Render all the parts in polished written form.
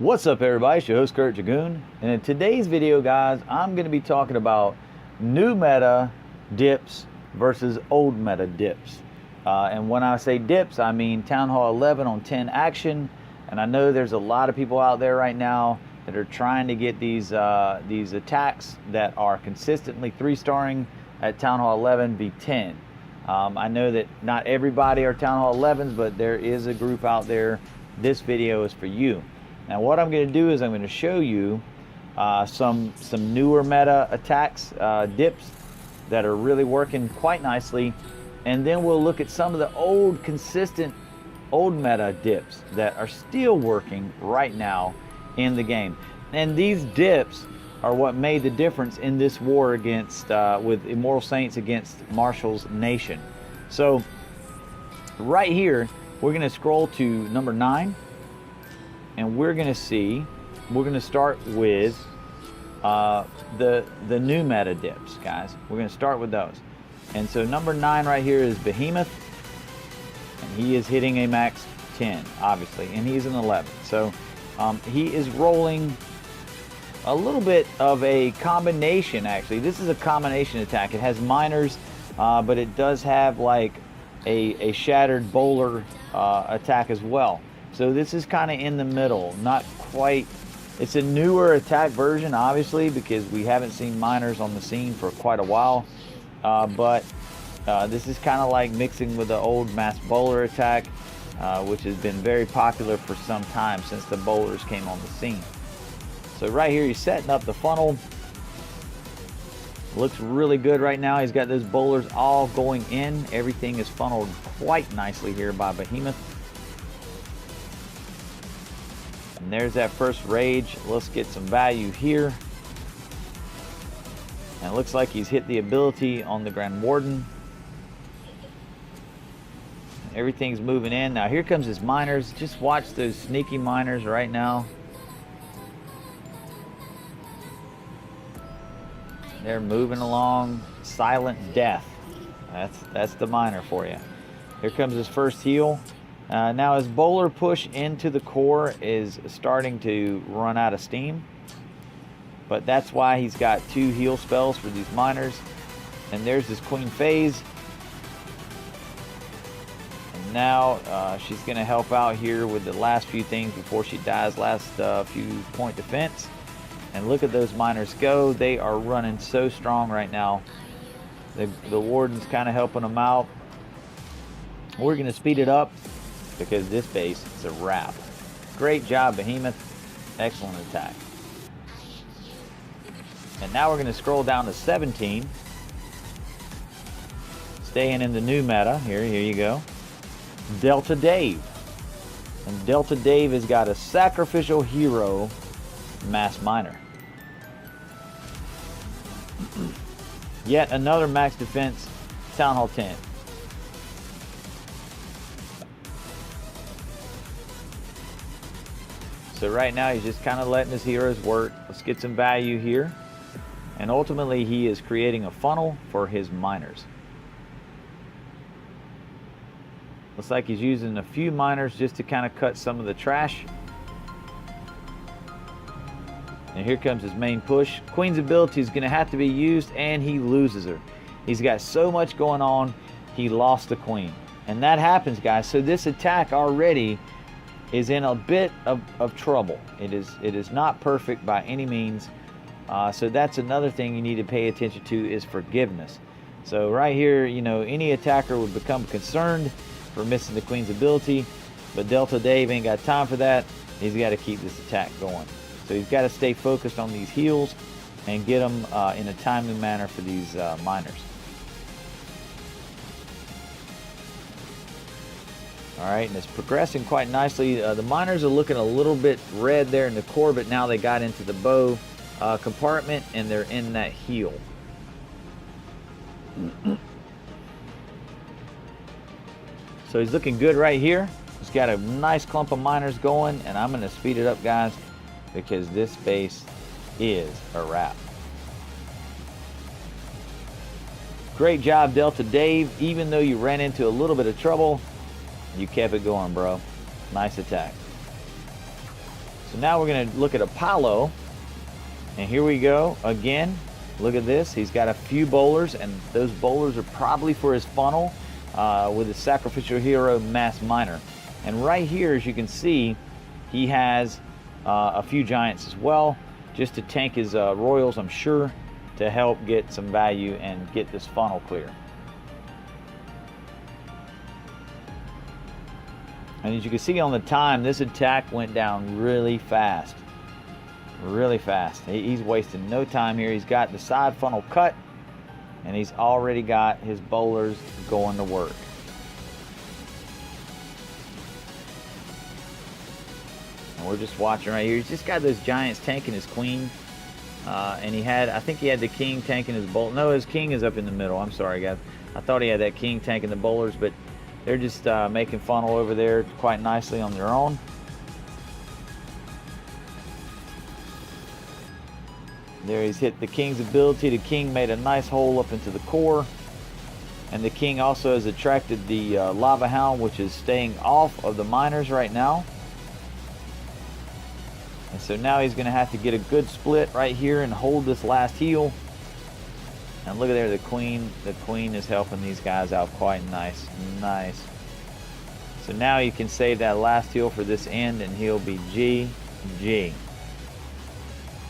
What's up, everybody? It's your host, Kurt Dragoon, and in today's video, guys, I'm going to be talking about new meta dips versus old meta dips. And when I say dips, I mean Town Hall 11 on 10 action. And I know there's a lot of people out there right now that are trying to get these attacks that are consistently 3-starring at Town Hall 11 V10. I know that not everybody are Town Hall 11s, but there is a group out there. This video is for you. Now what I'm going to do is I'm going to show you some newer meta attacks, dips that are really working quite nicely, and then we'll look at some of the old consistent old meta dips that are still working right now in the game. And these dips are what made the difference in this war against with Immortal Saints against Marshall's Nation. So right here we're going to scroll to number 9. And we're going to start with the new meta dips, guys. We're going to start with those. And so number 9 right here is Behemoth. And he is hitting a max 10, obviously. And he's an 11. So he is rolling a little bit of a combination, actually. This is a combination attack. It has miners, but it does have like a shattered bowler attack as well. So this is kind of in the middle, not quite. It's a newer attack version, obviously, because we haven't seen miners on the scene for quite a while. But this is kind of like mixing with the old mass bowler attack, which has been very popular for some time since the bowlers came on the scene. So right here, he's setting up the funnel. Looks really good right now. He's got those bowlers all going in. Everything is funneled quite nicely here by Behemoth. And there's that first rage. Let's get some value here. And it looks like he's hit the ability on the Grand Warden. Everything's moving in. Now here comes his miners. Just watch those sneaky miners right now. They're moving along. Silent death. That's the miner for you. Here comes his first heal. Now his bowler push into the core is starting to run out of steam, but that's why he's got 2 heal spells for these miners. And there's his Queen phase, and now she's going to help out here with the last few things before she dies. Last few point defense, and look at those miners go. They are running so strong right now. The Warden's kind of helping them out. We're going to speed it up because this base is a wrap. Great job, Behemoth. Excellent attack. And now we're going to scroll down to 17. Staying in the new meta. Here you go. Delta Dave. And Delta Dave has got a sacrificial hero mass miner. Yet another max defense Town Hall 10. So right now he's just kind of letting his heroes work. Let's get some value here. And ultimately he is creating a funnel for his miners. Looks like he's using a few miners just to kind of cut some of the trash. And here comes his main push. Queen's ability is going to have to be used, and he loses her. He's got so much going on, he lost the Queen. And that happens, guys. So this attack already is in a bit of trouble. It is not perfect by any means. So that's another thing you need to pay attention to is forgiveness. So right here, you know, any attacker would become concerned for missing the Queen's ability, but Delta Dave ain't got time for that. He's got to keep this attack going. So he's got to stay focused on these heals and get them in a timely manner for these miners. Alright, and it's progressing quite nicely. The miners are looking a little bit red there in the core, but now they got into the bow compartment and they're in that heal. So he's looking good right here. He's got a nice clump of miners going, and I'm going to speed it up, guys, because this base is a wrap. Great job, Delta Dave. Even though you ran into a little bit of trouble, you kept it going, bro. Nice attack. So now we're going to look at Apollo. And here we go again. Look at this. He's got a few bowlers, and those bowlers are probably for his funnel with his Sacrificial Hero Mass Miner. And right here, as you can see, he has a few giants as well, just to tank his royals, I'm sure, to help get some value and get this funnel clear. And as you can see on the time, this attack went down really fast. Really fast. He's wasting no time here. He's got the side funnel cut, and he's already got his bowlers going to work. And we're just watching right here. He's just got those giants tanking his queen. And he had, I think he had the king tanking his bowl. No, his king is up in the middle. I'm sorry, guys. I thought he had that king tanking the bowlers, but they're just making funnel over there quite nicely on their own. There he's hit the king's ability. The king made a nice hole up into the core. And the king also has attracted the lava hound, which is staying off of the miners right now. And so now he's going to have to get a good split right here and hold this last heal. And look at there, the queen. The queen is helping these guys out quite nice. Nice. So now you can save that last heal for this end, and he'll be GG.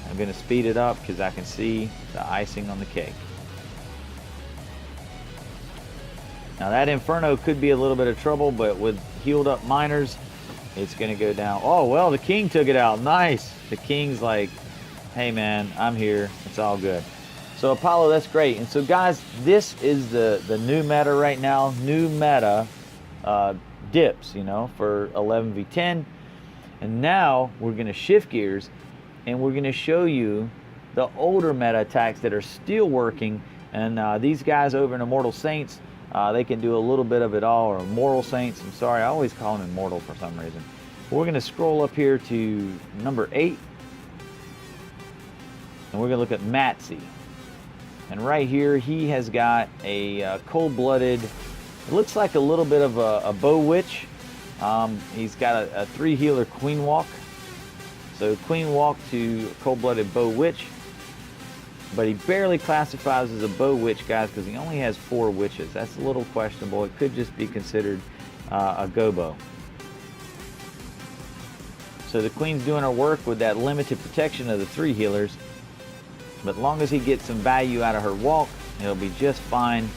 I'm going to speed it up because I can see the icing on the cake. Now that Inferno could be a little bit of trouble, but with healed up miners, it's going to go down. Oh, well, the king took it out. Nice. The king's like, hey, man, I'm here. It's all good. So, Apollo, that's great. And so, guys, this is the new meta right now. New meta dips, you know, for 11v10. And now we're going to shift gears, and we're going to show you the older meta attacks that are still working. And these guys over in Immortal Saints, they can do a little bit of it all, or Immortal Saints. I'm sorry, I always call them Immortal for some reason. We're going to scroll up here to number 8. And we're going to look at Matsy. And right here, he has got a cold-blooded, it looks like a little bit of a bow witch. He's got a 3-healer queen walk. So queen walk to cold-blooded bow witch. But he barely classifies as a bow witch, guys, because he only has 4 witches. That's a little questionable. It could just be considered a gobo. So the queen's doing her work with that limited protection of the 3 healers. But as long as he gets some value out of her walk, it'll be just fine.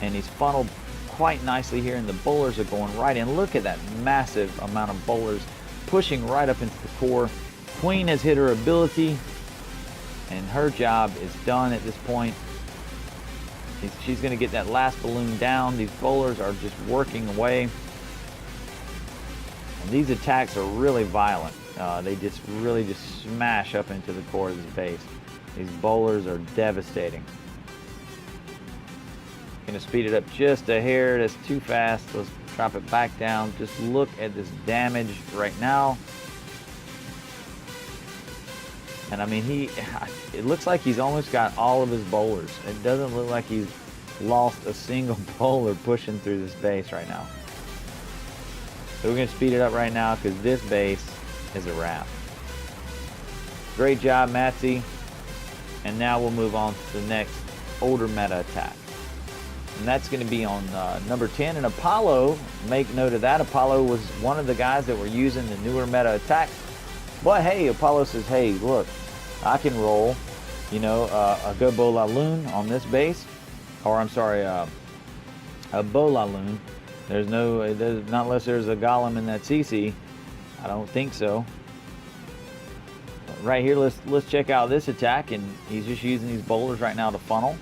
And he's funneled quite nicely here, and the bowlers are going right in. Look at that massive amount of bowlers pushing right up into the core. Queen has hit her ability, and her job is done at this point. She's going to get that last balloon down. These bowlers are just working away. And these attacks are really violent. They just really just smash up into the core of this base. These bowlers are devastating. Going to speed it up just a hair. That's too fast. Let's drop it back down. Just look at this damage right now. And I mean, it looks like he's almost got all of his bowlers. It doesn't look like he's lost a single bowler pushing through this base right now. So we're going to speed it up right now because this base is a wrap. Great job, Matsy. And now we'll move on to the next older meta attack. And that's going to be on number 10. And Apollo, make note of that. Apollo was one of the guys that were using the newer meta attack. But hey, Apollo says, hey, look, I can roll, you know, a Gobo Laloon on this base. Or I'm sorry, a Bo Laloon. There's not unless there's a Golem in that CC. I don't think so. But right here, let's check out this attack, and he's just using these bowlers right now to funnel.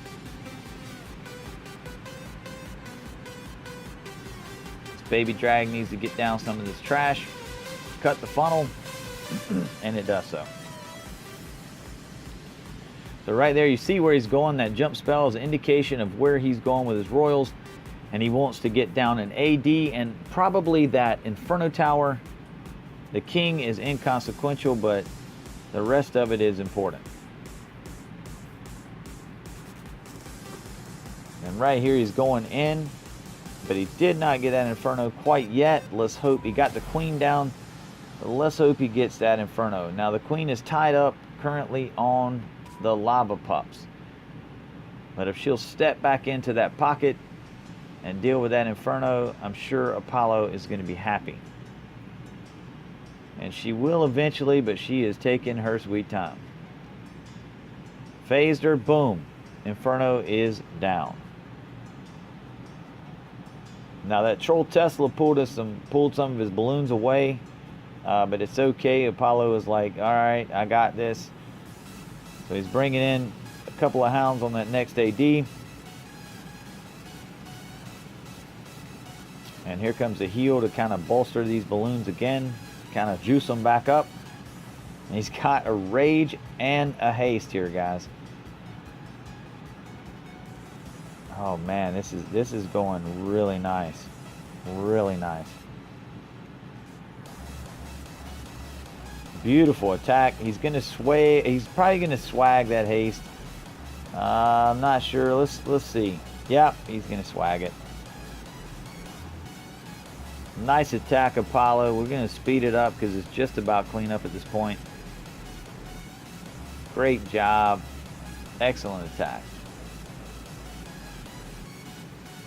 This baby drag needs to get down some of this trash, cut the funnel, and it does so. So right there, you see where he's going. That jump spell is an indication of where he's going with his royals. And he wants to get down an AD, and probably that Inferno Tower. The king is inconsequential, but the rest of it is important. And right here he's going in, but he did not get that Inferno quite yet. Let's hope he got the queen down. But let's hope he gets that Inferno. Now the queen is tied up currently on the lava pups. But if she'll step back into that pocket and deal with that Inferno, I'm sure Apollo is going to be happy. And she will eventually, but she is taking her sweet time. Phased her, boom. Inferno is down. Now that troll Tesla pulled some of his balloons away, but it's okay. Apollo is like, all right, I got this. So he's bringing in a couple of hounds on that next AD. And here comes a heal to kind of bolster these balloons again, kind of juice them back up. And he's got a rage and a haste here, guys. Oh man, this is going really nice. Really nice. Beautiful attack. He's gonna sway. He's probably gonna swag that haste. I'm not sure. Let's see. Yep, he's gonna swag it. Nice attack, Apollo. We're gonna speed it up because it's just about clean up at this point. Great job. Excellent attack.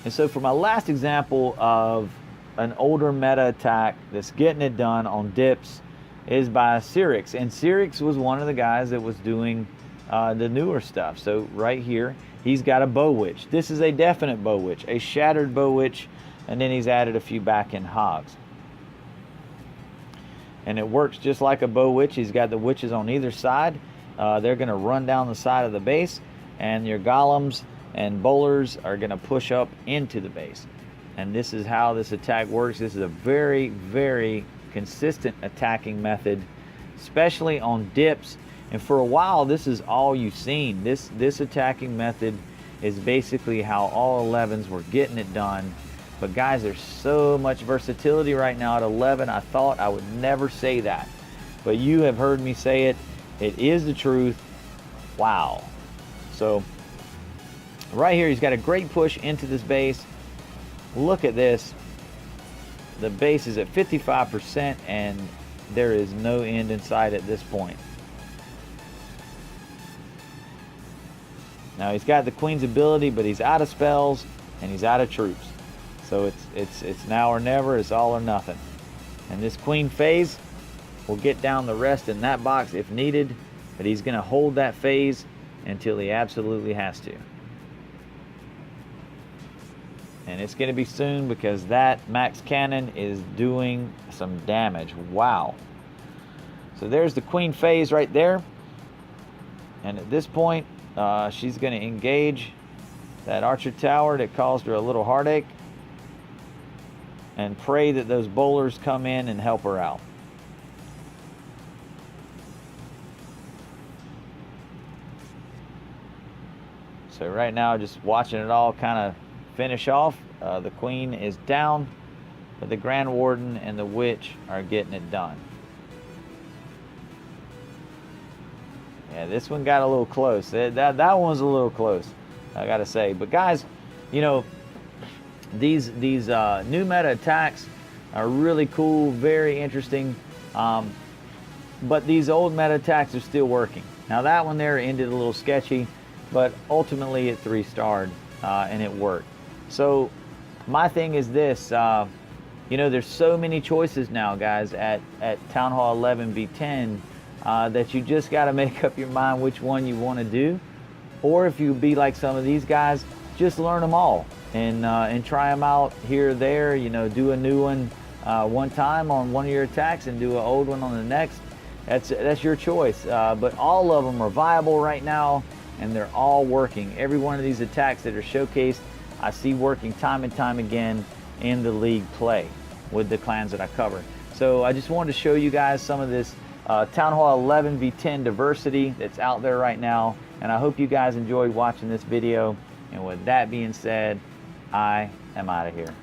And so for my last example of an older meta attack that's getting it done on dips is by CLERIC. And CLERIC was one of the guys that was doing the newer stuff. So right here, he's got a bow witch. This is a definite bow witch, a shattered bow witch, and then he's added a few back-end hogs. And it works just like a bow witch. He's got the witches on either side. They're going to run down the side of the base, and your golems and bowlers are going to push up into the base. And this is how this attack works. This is a very, very consistent attacking method, especially on dips. And for a while, this is all you've seen. This attacking method is basically how all 11s were getting it done. But guys, there's so much versatility right now at 11. I thought I would never say that, but you have heard me say it. It is the truth. Wow. So right here, he's got a great push into this base. Look at this. The base is at 55%, and there is no end in sight at this point. Now he's got the queen's ability, but he's out of spells and he's out of troops. So it's now or never. It's all or nothing. And this queen phase will get down the rest in that box if needed, but he's going to hold that phase until he absolutely has to. And it's going to be soon because that max cannon is doing some damage. Wow. So there's the queen phase right there. And at this point, she's going to engage that archer tower that caused her a little heartache, and pray that those bowlers come in and help her out. So right now, just watching it all kind of finish off. The queen is down, but the Grand Warden and the witch are getting it done. Yeah, this one got a little close. That one's a little close, I gotta say. But guys, you know, these new meta attacks are really cool, very interesting. But these old meta attacks are still working. Now that one there ended a little sketchy, but ultimately it 3-starred and it worked. So my thing is this, you know, there's so many choices now, guys, at Town Hall 11 V10 that you just got to make up your mind which one you want to do. Or if you be like some of these guys, just learn them all and try them out here or there. You know, do a new one one time on one of your attacks and do an old one on the next. That's your choice. But all of them are viable right now, and they're all working. Every one of these attacks that are showcased, I see working time and time again in the league play with the clans that I cover. So I just wanted to show you guys some of this Town Hall 11 V10 diversity that's out there right now, and I hope you guys enjoyed watching this video. And with that being said, I am out of here.